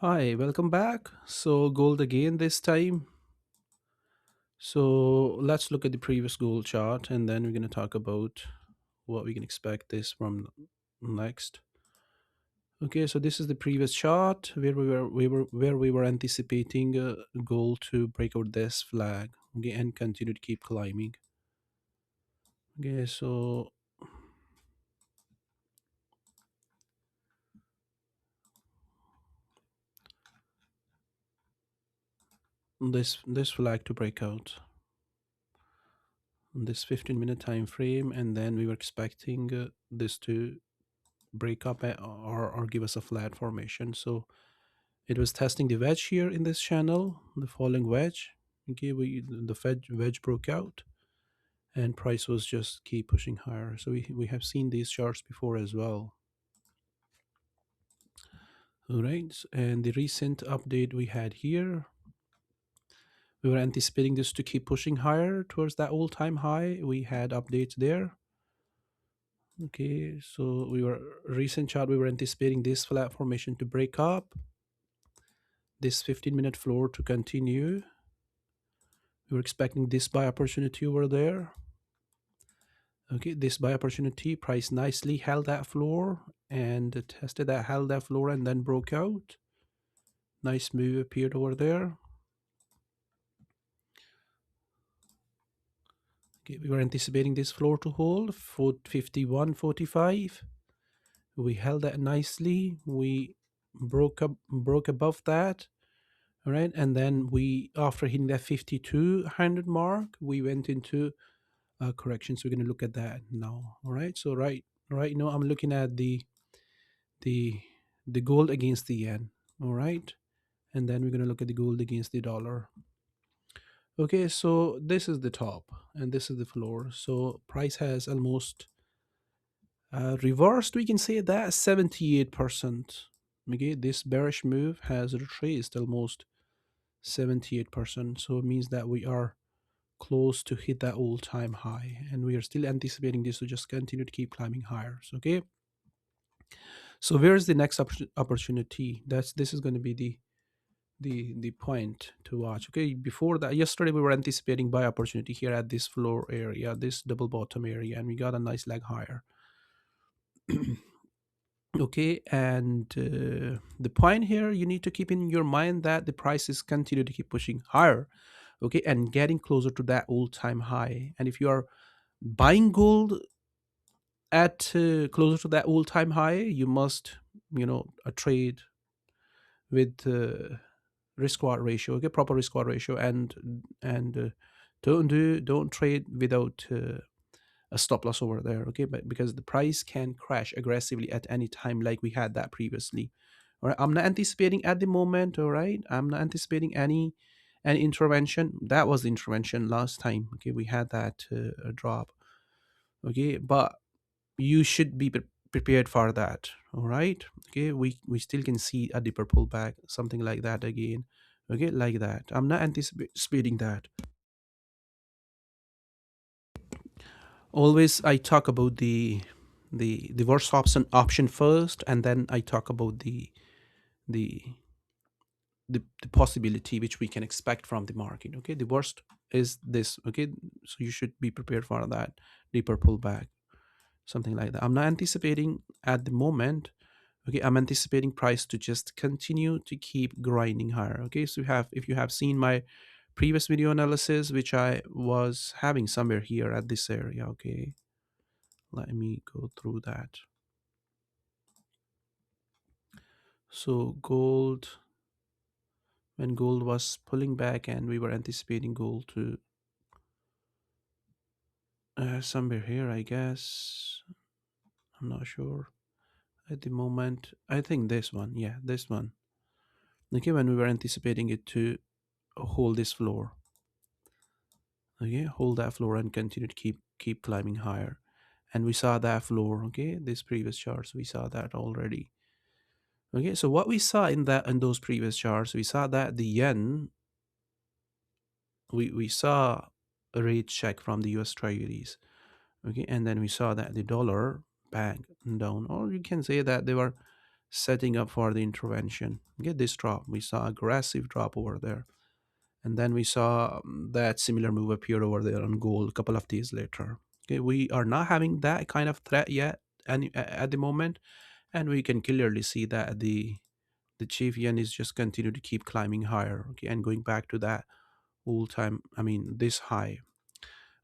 Hi, welcome back. So, gold again this time. So, let's look at the previous gold chart and then we're going to talk about what we can expect this from next. Okay, so this is the previous chart where we were anticipating gold to break out this flag, okay, and continue to keep climbing. Okay, so this flag to break out on this 15-minute time frame, and then we were expecting this to break up or give us a flat formation. So it was testing the wedge here in this channel, the falling wedge. Okay, the wedge broke out and price was just keep pushing higher. So we have seen these charts before as well. All right, and the recent update we had here, we were anticipating this to keep pushing higher towards that all-time high. We had updates there. Okay, so recent chart, we were anticipating this flat formation to break up, this 15-minute floor to continue. We were expecting this buy opportunity over there. Okay, this buy opportunity, price nicely held that floor and tested that, held that floor, and then broke out. Nice move appeared over there. Okay, we were anticipating this floor to hold for 51.45. We held that nicely. We broke above that. All right, and then we, after hitting that 5200 mark, we went into correction. So we're going to look at that now. All right, so right now I'm looking at the the gold against the yen. All right, and then we're going to look at the gold against the dollar. Okay, so this is the top and this is the floor. So price has almost reversed, we can say that, 78%. Okay, this bearish move has retraced almost 78%. So it means that we are close to hit that all-time high, and we are still anticipating this to just continue to keep climbing higher. So, okay, so where is the next opportunity? This is going to be the point to watch. Okay, before that, yesterday we were anticipating buy opportunity here at this floor area, this double bottom area, and we got a nice leg higher. Okay, and the point here, you need to keep in your mind that the prices continue to keep pushing higher, okay, and getting closer to that all-time high. And if you are buying gold at closer to that all-time high, you must, trade with risk reward ratio, okay, proper risk reward ratio, and don't trade without a stop loss over there, okay, but because the price can crash aggressively at any time, like we had that previously. All right, I'm not anticipating at the moment. All right, I'm not anticipating any intervention. That was the intervention last time. Okay, we had that drop. Okay, but you should be prepared for that. All right, okay, we still can see a deeper pullback, something like that again. Okay, like that, I'm not anticipating that. Always I talk about the worst option first, and then I talk about the the possibility which we can expect from the market. Okay, the worst is this. Okay, so you should be prepared for that deeper pullback, something like that. I'm not anticipating at the moment. Okay, I'm anticipating price to just continue to keep grinding higher. Okay, so if you have seen my previous video analysis, which I was having somewhere here at this area. Okay, let me go through that. So gold, when gold was pulling back and we were anticipating gold to somewhere here, I guess, I'm not sure at the moment. I think this one, yeah, this one. Okay, when we were anticipating it to hold this floor. Okay, hold that floor and continue to keep climbing higher. And we saw that floor. Okay, this previous charts, we saw that already. Okay, so what we saw in those previous charts, we saw that the yen, we saw a rate check from the US treasuries. Okay, and then we saw that the dollar back down, or you can say that they were setting up for the intervention. Get this drop. We saw aggressive drop over there. And then we saw that similar move appear over there on gold a couple of days later. Okay, we are not having that kind of threat yet at the moment, and we can clearly see that the chief yen is just continue to keep climbing higher. Okay, and going back to that all time, I mean this high.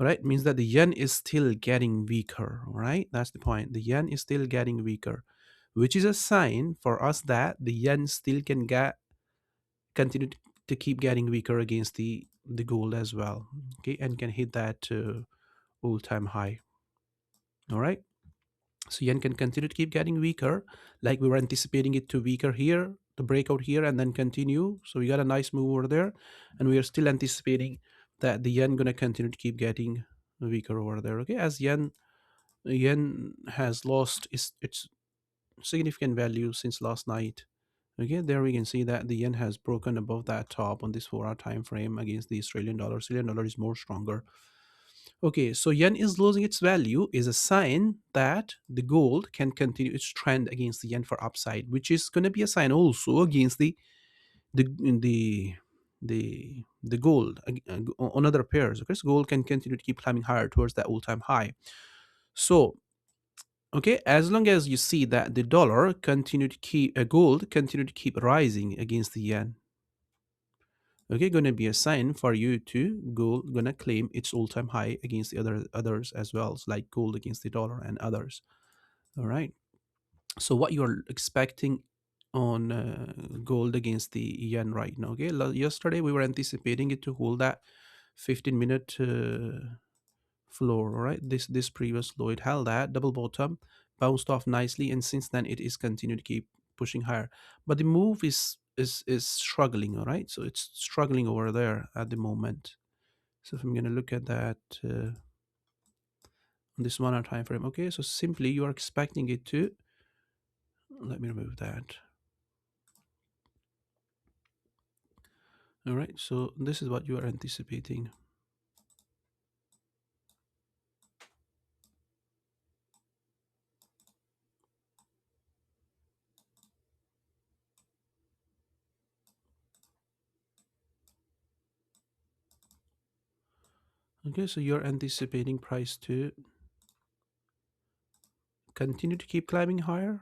All right, means that the yen is still getting weaker. All right, that's the point. The yen is still getting weaker, which is a sign for us that the yen still can continue to keep getting weaker against the gold as well. Okay, and can hit that all-time high. All right, so yen can continue to keep getting weaker, like we were anticipating it to weaker here, to break out here and then continue. So we got a nice move over there, and we are still anticipating that the yen gonna continue to keep getting weaker over there. Okay, as yen has lost its significant value since last night. Okay, there we can see that the yen has broken above that top on this 4-hour time frame against the Australian dollar. Australian dollar is more stronger. Okay, so yen is losing its value is a sign that the gold can continue its trend against the yen for upside, which is going to be a sign also against the the the gold on other pairs. Okay, so gold can continue to keep climbing higher towards that all-time high. So okay, as long as you see that the dollar continue to keep gold continue to keep rising against the yen, okay, gonna be a sign for you to gold gonna claim its all-time high against the others as well, so like gold against the dollar and others. All right. So what you're expecting on gold against the yen right now? Okay, yesterday we were anticipating it to hold that 15-minute floor. All right, this previous low, it held that double bottom, bounced off nicely, and since then it is continued to keep pushing higher, but the move is struggling. All right, so it's struggling over there at the moment. So if I'm going to look at that on this 1 hour time frame, okay, so simply you are expecting it to, let me remove that. All right, so this is what you are anticipating. Okay, so you're anticipating price to continue to keep climbing higher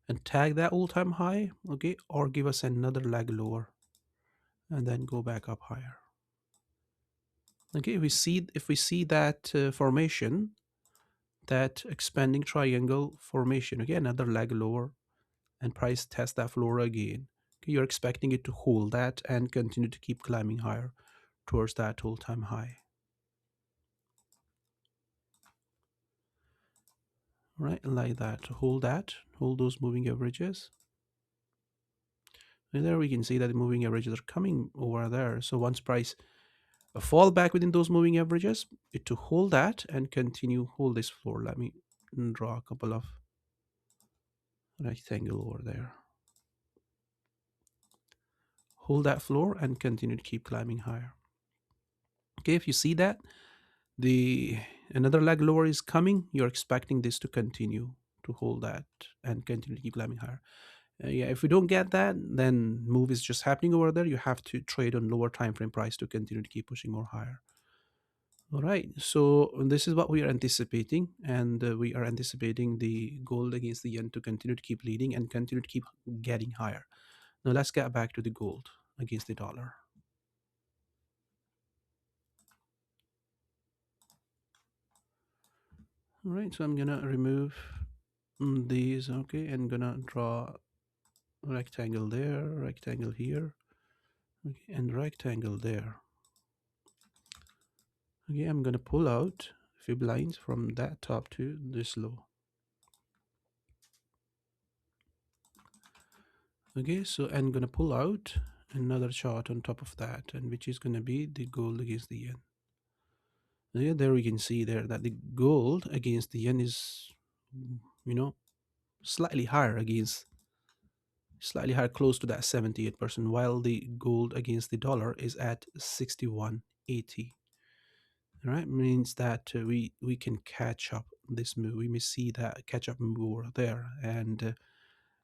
and tag that all-time high, okay, or give us another leg lower and then go back up higher. Okay, if we see that formation, that expanding triangle formation, okay, another leg lower, and price test that floor again, okay, you're expecting it to hold that and continue to keep climbing higher towards that all-time high. Right, like that. Hold that, hold those moving averages. And there we can see that the moving averages are coming over there. So once price fall back within those moving averages, it to hold that and continue hold this floor. Let me draw a couple of rectangle over there. Hold that floor and continue to keep climbing higher. Okay, if you see that the another leg lower is coming, you're expecting this to continue to hold that and continue to keep climbing higher. Yeah, if we don't get that, then move is just happening over there. You have to trade on lower time frame price to continue to keep pushing more higher. All right, so this is what we are anticipating, and we are anticipating the gold against the yen to continue to keep leading and continue to keep getting higher. Now let's get back to the gold against the dollar. All right, so I'm gonna remove these, okay, and gonna draw a rectangle there, rectangle here, okay, and rectangle there. Okay, I'm gonna pull out a few lines from that top to this low. Okay, so I'm gonna pull out another chart on top of that, and which is gonna be the gold against the yen. Yeah, there we can see there that the gold against the yen is, you know, slightly higher against, slightly higher, close to that 78%, while the gold against the dollar is at 61.80. All right, means that we can catch up this move. We may see that catch up move over there, and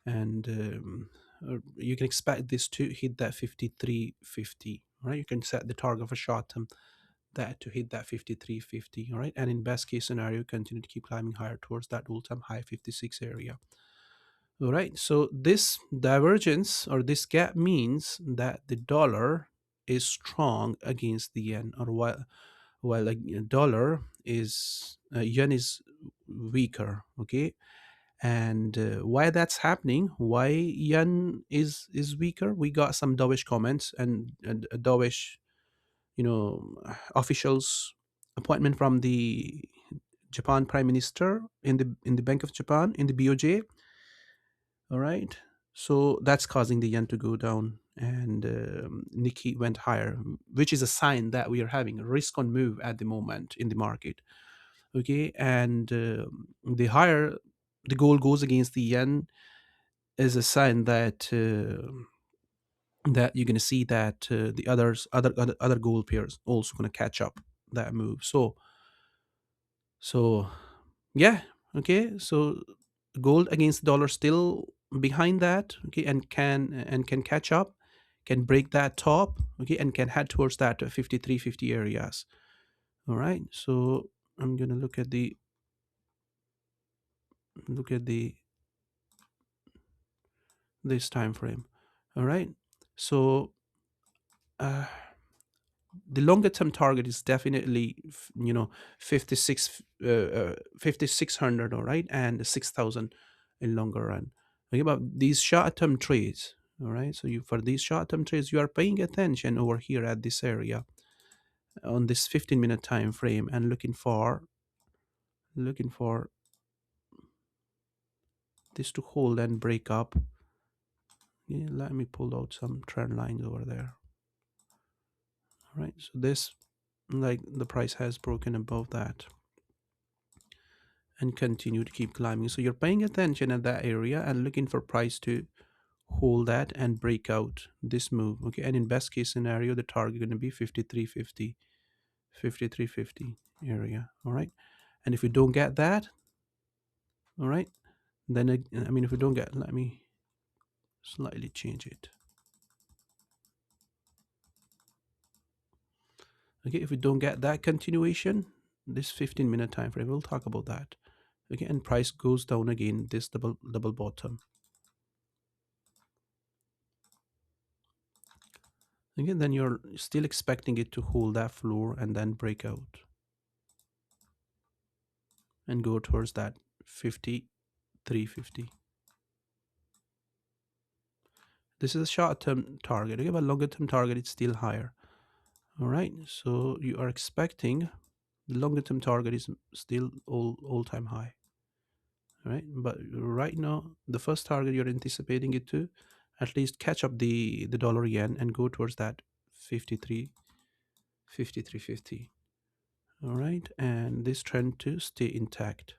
you can expect this to hit that 53.50. Right, you can set the target for short term that to hit that 53.50. All right, and in best case scenario, continue to keep climbing higher towards that all-time high 56 area. All right, so this divergence or this gap means that the dollar is strong against the yen, or while a dollar is yen is weaker. Okay, and why that's happening, why yen is weaker, we got some dovish comments and a dovish, officials appointment from the Japan Prime Minister in the Bank of Japan in the BOJ. All right, so that's causing the yen to go down, and Nikki went higher, which is a sign that we are having a risk on move at the moment in the market. Okay, and the higher the gold goes against the yen is a sign that that you're going to see that the other gold pairs also going to catch up that move. So yeah, okay, so gold against dollar still behind that, okay, and can catch up, can break that top, okay, and can head towards that 53.50 areas. All right, so I'm going to look at the this time frame. All right, so uh, the longer term target is definitely 56 5600, all right, and 6000 in longer run. Okay, but these short term trades, all right, so you for these short term trades, you are paying attention over here at this area on this 15-minute time frame and looking for this to hold and break up. Yeah, let me pull out some trend lines over there. All right, so this, like, the price has broken above that and continue to keep climbing. So you're paying attention at that area and looking for price to hold that and break out this move. Okay, and in best case scenario, the target going to be 53.50, 53.50 area. All right, and if we don't get that, all right, then I mean, if we don't get, let me slightly change it. Okay, if we don't get that continuation, this 15-minute time frame, we'll talk about that. Okay, and price goes down again, this double bottom. Again, then you're still expecting it to hold that floor and then break out and go towards that 53.50. This is a short-term target. Okay, but longer-term target, it's still higher. All right, so you are expecting the longer-term target is still all-time high. All right, but right now, the first target you're anticipating it to at least catch up the dollar yen and go towards that 53.50. All right, and this trend to stay intact.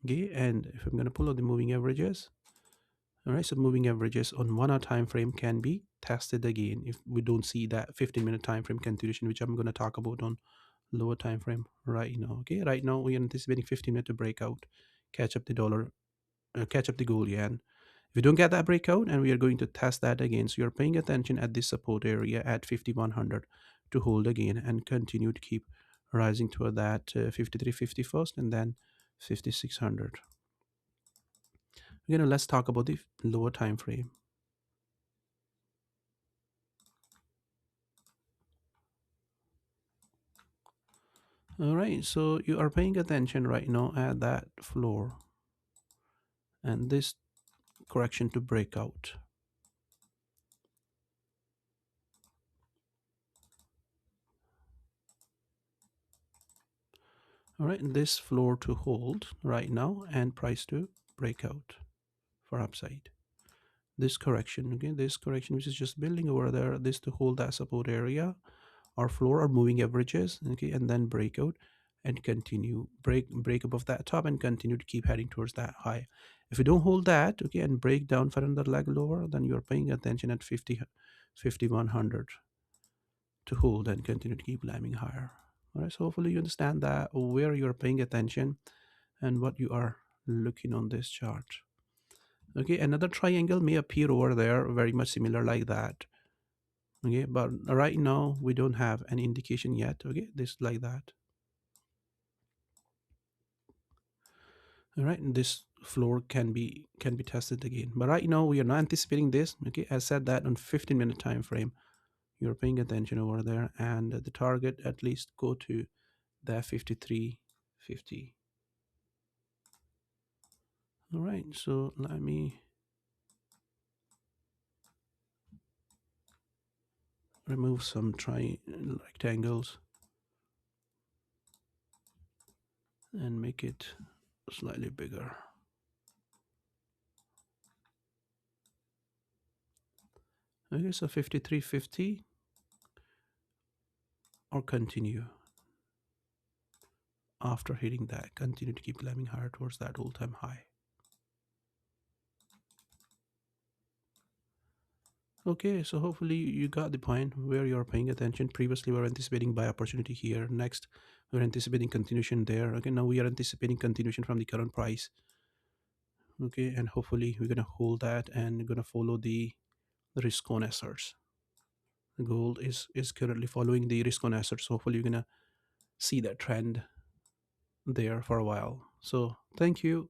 Okay, and if I'm going to pull out the moving averages, all right, so moving averages on 1 hour time frame can be tested again if we don't see that 15-minute time frame continuation, which I'm going to talk about on lower time frame right now. Okay, right now we are anticipating 15-minute to break out, catch up the dollar, catch up the gold yen. If we don't get that breakout, and we are going to test that again, so you're paying attention at this support area at 5100 to hold again and continue to keep rising toward that 53.50 first, and then 5600. Let's talk about the lower time frame. All right, so you are paying attention right now at that floor and this correction to breakout. All right, this floor to hold right now and price to breakout for upside. This correction, okay, this correction which is just building over there, this to hold that support area or floor or moving averages, okay, and then breakout and continue break above that top and continue to keep heading towards that high. If you don't hold that, okay, and break down for another leg lower, then you're paying attention at 5100 to hold and continue to keep climbing higher. All right, so hopefully you understand that where you're paying attention and what you are looking on this chart. Okay, another triangle may appear over there, very much similar like that. Okay, but right now we don't have any indication yet. Okay, this like that. All right, and this floor can be tested again, but right now we are not anticipating this. Okay, I said that on 15-minute time frame you're paying attention over there, and the target at least go to that 53.50. All right, so let me remove some rectangles and make it slightly bigger. Okay, so 53.50 or continue. After hitting that, continue to keep climbing higher towards that all-time high. Okay, so hopefully you got the point where you're paying attention. Previously, we were anticipating buy opportunity here. Next, we're anticipating continuation there. Okay, now we are anticipating continuation from the current price. Okay, and hopefully we're gonna hold that and gonna follow the risk on assets. The gold is currently following the risk on assets. So hopefully you're gonna see that trend there for a while. So thank you.